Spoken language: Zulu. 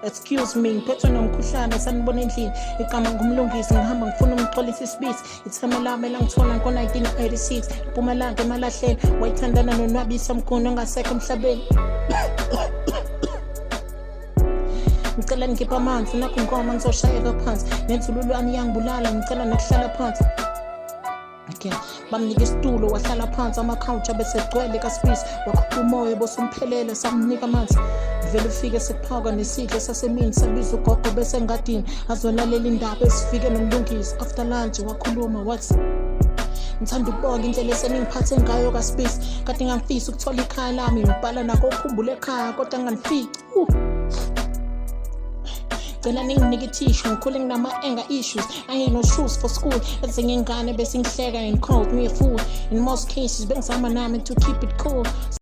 excuse me ngiphethwe nomkhuhlane sanibona endlini igama ngumlungisi ngihamba ngifuna umxolisa isibisi itheme lami elangithola ngo-1986 eMpumalanga eMalahleni wayithandana nonwabisa mkhulu ongasekho emhlabeni ngicela ngikhipha amanzi nakho ngoma ngizoshayeka phansi nenzululwane iyangibulala ngicela nokuhlala phansi okay bamnika isitulo wahlala phansi amakhawunti bese egcwele kasifisi wakhupha umoya bosumphelele samnika amanzi vele ufike sekuphaka nesidle sasemini sabiza ugogo bese engadini azolalela indaba esifike nomlungisi after lunch wakhuluma wathi ngithanda ukubonga indlela eseningiphathe ngayo kasipisi kade ngangifisa ukuthola ikhaya lami ngibhala nakho ukukhumbula ekhaya kodwa ngangifici cela ninginike ithishu ngikhule nginama-anger issues I ain't no shoes for school ezinye ingane bese ngihleka and called me a fool in most cases bengizama nami to keep it cool